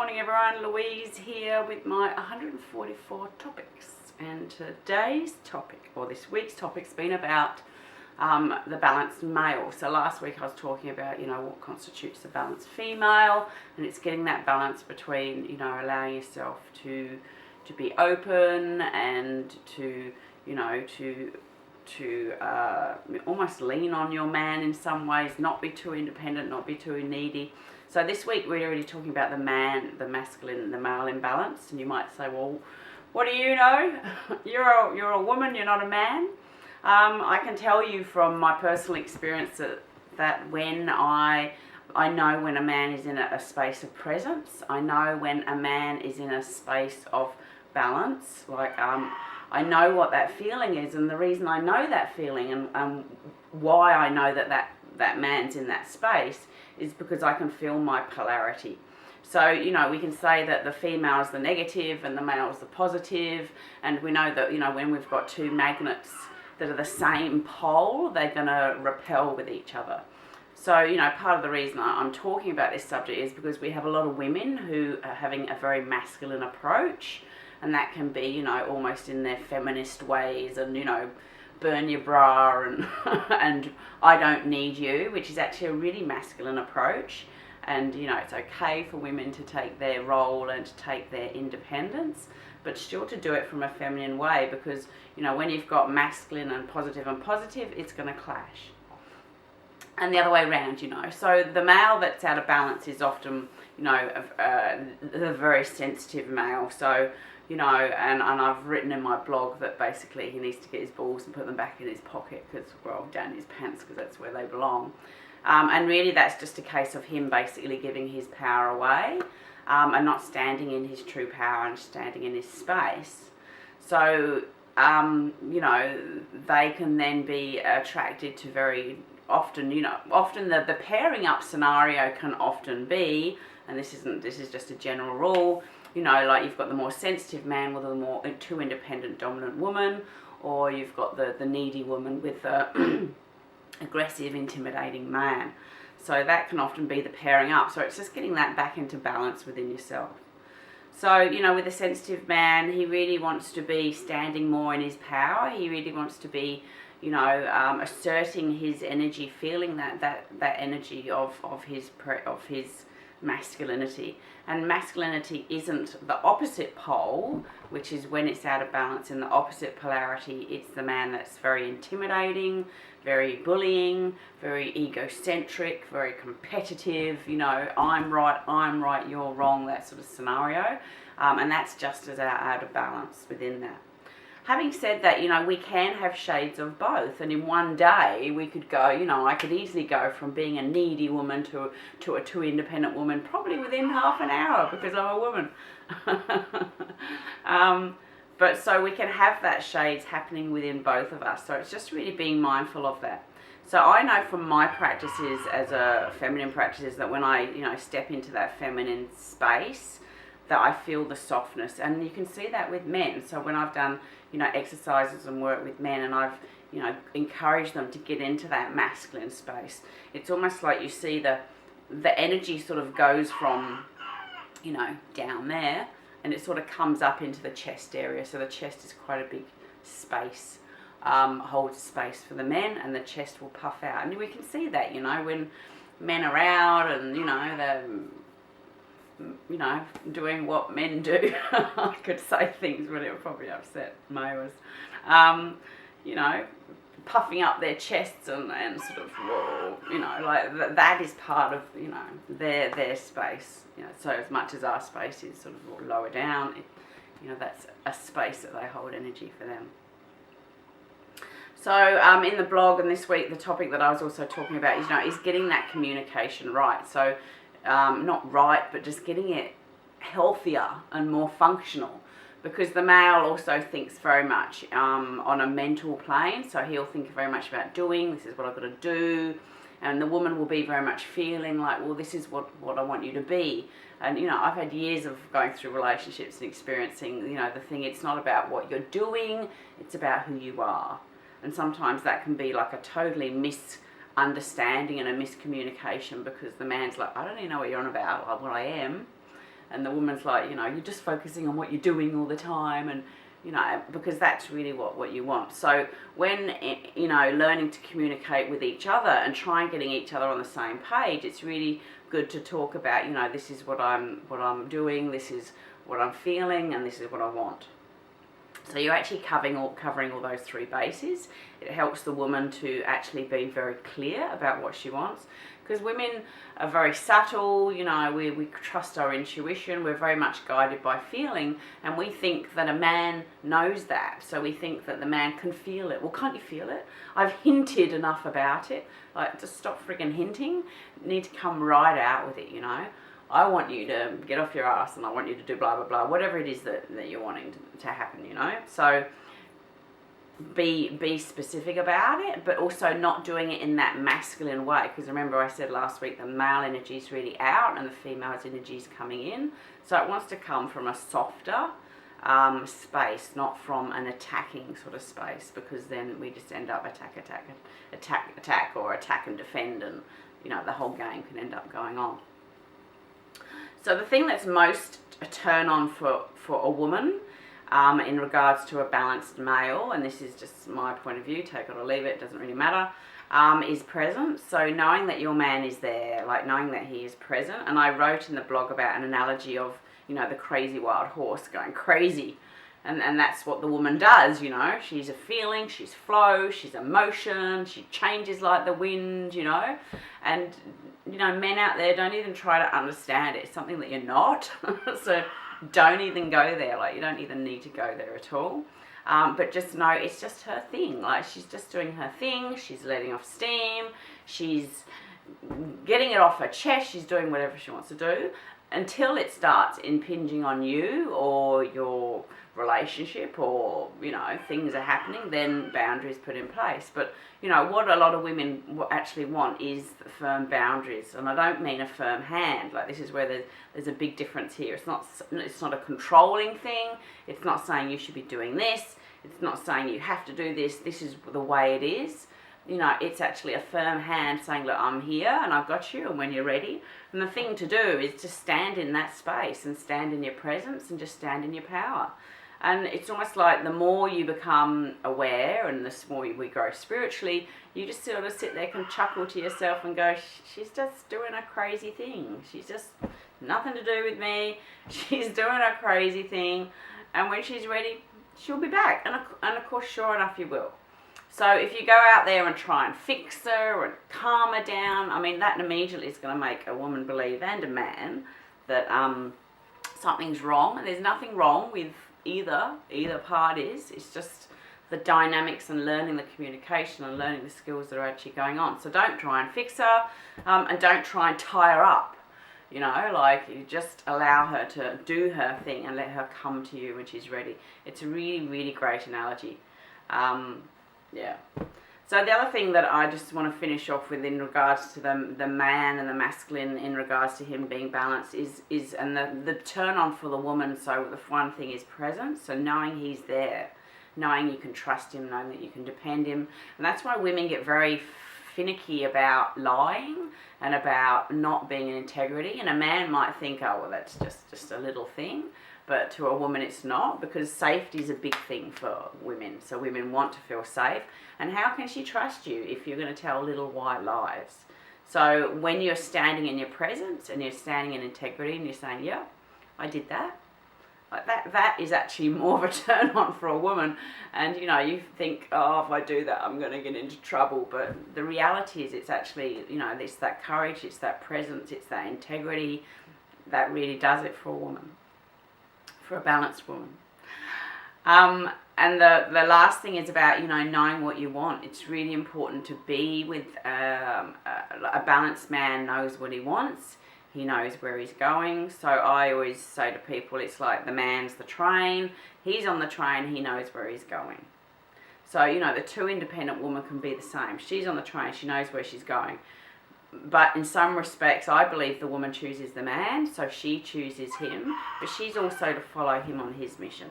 morning everyone, Louise here with my 144 topics, and today's topic, or this week's topic's been about the balanced male. So last week I was talking about, what constitutes a balanced female, and it's getting that balance between, allowing yourself to be open and to almost lean on your man in some ways, not be too independent, not be too needy. So this week we're already talking about the masculine, the male imbalance, and you might say, well, what do you know? You're a woman, you're not a man. I can tell you from my personal experience that when I know when a man is in a space of presence, I know when a man is in a space of balance, I know what that feeling is, and the reason I know that feeling and why I know that man's in that space is because I can feel my polarity. So, we can say that the female is the negative and the male is the positive, and we know that, when we've got two magnets that are the same pole, they're going to repel with each other. So, part of the reason I'm talking about this subject is because we have a lot of women who are having a very masculine approach, and that can be, almost in their feminist ways, and, burn your bra and and I don't need you, which is actually a really masculine approach. And it's okay for women to take their role and to take their independence, but still to do it from a feminine way, because when you've got masculine and positive, it's going to clash. And the other way around, so the male that's out of balance is often the very sensitive male. So and I've written in my blog that basically he needs to get his balls and put them back in his pocket, down his pants, because that's where they belong. And really that's just a case of him basically giving his power away, and not standing in his true power and standing in his space. So, they can then be attracted to very often, often the pairing up scenario can often be, and this is just a general rule, like you've got the more sensitive man with a more too independent dominant woman, or you've got the needy woman with the aggressive intimidating man. So that can often be the pairing up. So it's just getting that back into balance within yourself. So, with a sensitive man, he really wants to be standing more in his power. He really wants to be, asserting his energy, feeling that energy of his masculinity. And masculinity isn't the opposite pole, which is when it's out of balance in the opposite polarity. It's the man that's very intimidating, very bullying, very egocentric, very competitive, I'm right, you're wrong, that sort of scenario. And that's just as out of balance within that. Having said that, we can have shades of both, and in one day we could go, I could easily go from being a needy woman to a too independent woman, probably within half an hour, because I'm a woman. But so we can have that shades happening within both of us. So it's just really being mindful of that. So I know from my practices as a feminine practices that when I, step into that feminine space, that I feel the softness, and you can see that with men. So when I've done, exercises and work with men, and I've, encouraged them to get into that masculine space, it's almost like you see the energy sort of goes from, down there, and it sort of comes up into the chest area. So the chest is quite a big space, holds space for the men, and the chest will puff out. And we can see that, when men are out and, they're doing what men do. I could say things, but it would probably upset males. Puffing up their chests and sort of, that is part of, their space. So as much as our space is sort of lower down, that's a space that they hold energy for them. So in the blog, and this week, the topic that I was also talking about is getting that communication right. So not right, but just getting it healthier and more functional, because the male also thinks very much on a mental plane. So he'll think very much about doing, this is what I've got to do, and the woman will be very much feeling like, well, this is what I want you to be. And I've had years of going through relationships and experiencing the thing, it's not about what you're doing, it's about who you are. And sometimes that can be like a totally misunderstanding and a miscommunication, because the man's like, I don't even know what you're on about, like what I am. and the woman's like, you know, you're just focusing on what you're doing all the time, and you know, because that's really what you want. So when, you know, learning to communicate with each other and trying getting each other on the same page, it's really good to talk about, you know, this is what I'm doing, this is what I'm feeling, and this is what I want. So you're actually covering all those three bases. It helps the woman to actually be very clear about what she wants, because women are very subtle, you know, we trust our intuition, we're very much guided by feeling, and we think that a man knows that, so we think that the man can feel it. Well, can't you feel it? I've hinted enough about it. Like, just stop friggin' hinting. You need to come right out with it, you know. I want you to get off your ass, and I want you to do blah, blah, blah, whatever it is that you're wanting to happen, you know. So be specific about it, but also not doing it in that masculine way, because remember I said last week the male energy is really out and the female's energy is coming in. So it wants to come from a softer space, not from an attacking sort of space, because then we just end up attack or attack and defend, and you know, the whole game can end up going on. So the thing that's most a turn on for a woman in regards to a balanced male, and this is just my point of view, take it or leave it, doesn't really matter, is presence. So knowing that your man is there, like knowing that he is present. And I wrote in the blog about an analogy of, you know, the crazy wild horse going crazy. And that's what the woman does, you know. She's a feeling, she's flow, she's emotion, she changes like the wind, you know. And, you know, men out there, don't even try to understand it. It's something that you're not. So don't even go there. Like, you don't even need to go there at all. But just know it's just her thing. Like, she's just doing her thing. She's letting off steam. She's getting it off her chest. She's doing whatever she wants to do until it starts impinging on you or your relationship, or, you know, things are happening, then boundaries put in place. But, you know, what a lot of women actually want is firm boundaries. And I don't mean a firm hand. Like, this is where there's a big difference here. It's not a controlling thing. It's not saying you should be doing this. It's not saying you have to do this. This is the way it is. You know, it's actually a firm hand saying, look, I'm here and I've got you, and when you're ready. And the thing to do is to stand in that space and stand in your presence and just stand in your power. And it's almost like the more you become aware and the more we grow spiritually, you just sort of sit there and chuckle to yourself and go, she's just doing a crazy thing. She's just nothing to do with me. She's doing a crazy thing. And when she's ready, she'll be back. And of course, sure enough, you will. So if you go out there and try and fix her and calm her down, I mean, that immediately is going to make a woman believe, and a man, that something's wrong. And there's nothing wrong with either parties. It's just the dynamics and learning the communication and learning the skills that are actually going on. So don't try and fix her, and don't try and tie her up. You know, like, you just allow her to do her thing and let her come to you when she's ready. It's a really, really great analogy. Yeah. So the other thing that I just want to finish off with in regards to the man and the masculine, in regards to him being balanced, is and the turn on for the woman. So the one thing is presence. So knowing he's there, knowing you can trust him, knowing that you can depend him. And that's why women get very finicky about lying and about not being in integrity. And a man might think, oh, well, that's just a little thing. But to a woman, it's not, because safety is a big thing for women. So women want to feel safe. And how can she trust you if you're going to tell little white lies? So when you're standing in your presence and you're standing in integrity and you're saying, yeah, I did that, like that is actually more of a turn on for a woman. And, you know, you think, oh, if I do that, I'm going to get into trouble. But the reality is, it's actually, you know, it's that courage, it's that presence, it's that integrity that really does it for a woman. For a balanced woman. And the last thing is about, you know, knowing what you want. It's really important to be with a balanced man. Knows what he wants. He knows where he's going. So I always say to people, it's like the man's the train. He's on the train. He knows where he's going. So, you know, the two independent women can be the same. She's on the train. She knows where she's going. But in some respects, I believe the woman chooses the man, so she chooses him, but she's also to follow him on his mission.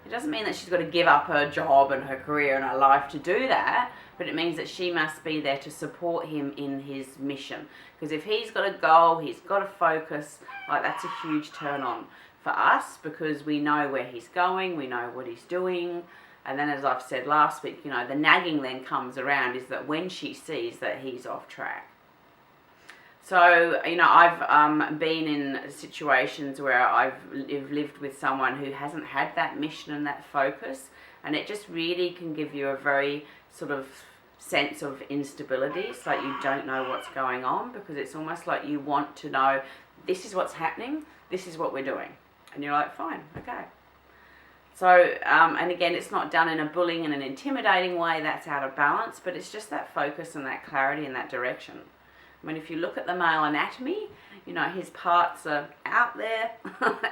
It doesn't mean that she's got to give up her job and her career and her life to do that, but it means that she must be there to support him in his mission. Because if he's got a goal, he's got to focus, like that's a huge turn on for us, because we know where he's going, we know what he's doing. And then, as I've said last week, you know, the nagging then comes around is that when she sees that he's off track. So, you know, I've been in situations where I've lived with someone who hasn't had that mission and that focus, and it just really can give you a very sort of sense of instability. It's like you don't know what's going on, because it's almost like you want to know, this is what's happening, this is what we're doing. And you're like, fine, okay. So, and again, it's not done in a bullying and an intimidating way, that's out of balance, but it's just that focus and that clarity and that direction. I mean, if you look at the male anatomy, you know, his parts are out there,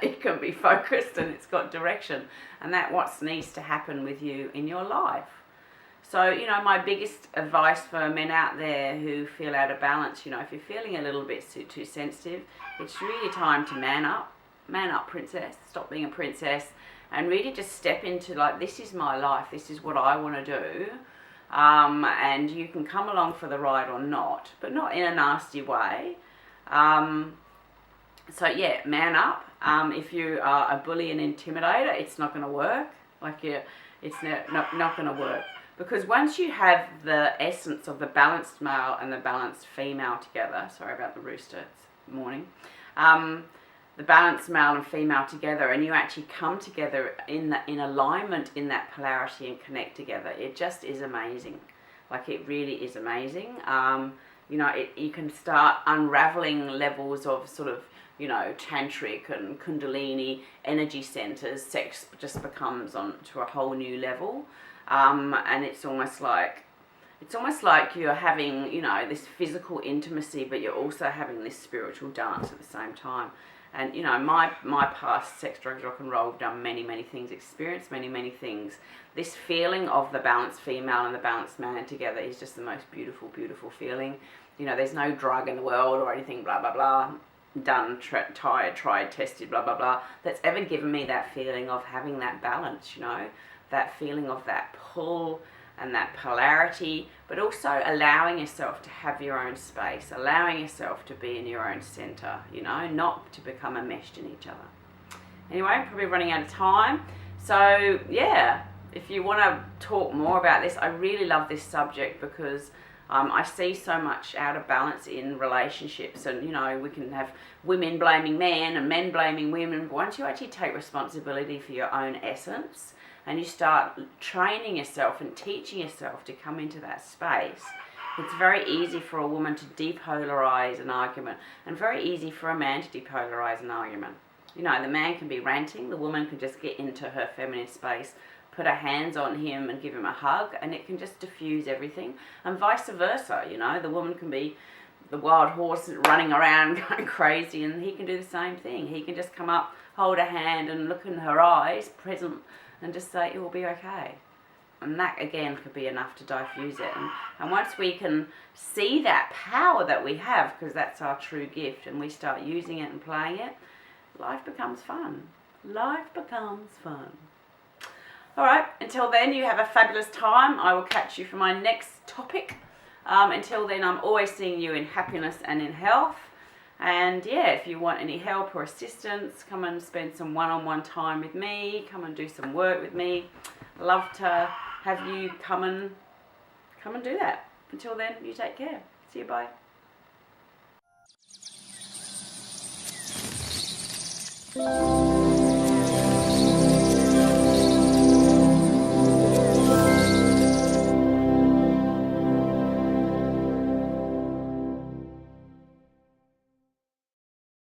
it can be focused and it's got direction. And that's what needs to happen with you in your life. So, you know, my biggest advice for men out there who feel out of balance, you know, if you're feeling a little bit too sensitive, it's really time to man up. Man up, princess. Stop being a princess and really just step into, like, this is my life, this is what I want to do. And you can come along for the ride or not, but not in a nasty way. So yeah, man up. If you are a bully and intimidator, it's not going to work. It's not going to work. Because once you have the essence of the balanced male and the balanced female together, sorry about the rooster, it's morning, the balanced male and female together, and you actually come together in alignment in that polarity and connect together, it just is amazing. Like, it really is amazing. You know, you can start unraveling levels of sort of, you know, tantric and kundalini energy centers. Sex just becomes on to a whole new level. And it's almost like you're having, you know, this physical intimacy, but you're also having this spiritual dance at the same time. And, you know, my past, sex, drugs, rock and roll, done many, many things, experienced many, many things. This feeling of the balanced female and the balanced man together is just the most beautiful, beautiful feeling. You know, there's no drug in the world or anything, blah, blah, blah, done, tried, tested, blah, blah, blah, that's ever given me that feeling of having that balance, you know, that feeling of that pull and that polarity, but also allowing yourself to have your own space, allowing yourself to be in your own center, you know, not to become enmeshed in each other. Anyway, I'm probably running out of time. So yeah, if you want to talk more about this, I really love this subject because I see so much out of balance in relationships, and, you know, we can have women blaming men and men blaming women. But once you actually take responsibility for your own essence, and you start training yourself and teaching yourself to come into that space, it's very easy for a woman to depolarize an argument, and very easy for a man to depolarize an argument. You know, the man can be ranting, the woman can just get into her feminine space, put her hands on him and give him a hug, and it can just diffuse everything. And vice versa, you know, the woman can be the wild horse running around going crazy, and he can do the same thing. He can just come up, hold her hand and look in her eyes, present, and just say, it will be okay. And that, again, could be enough to diffuse it. And once we can see that power that we have, because that's our true gift, and we start using it and playing it, life becomes fun. Life becomes fun. All right, until then, you have a fabulous time. I will catch you for my next topic. Until then, I'm always seeing you in happiness and in health. And yeah, if you want any help or assistance, come and spend some one-on-one time with me. Come and do some work with me. Love to have you come and do that. Until then, you take care. See you, bye.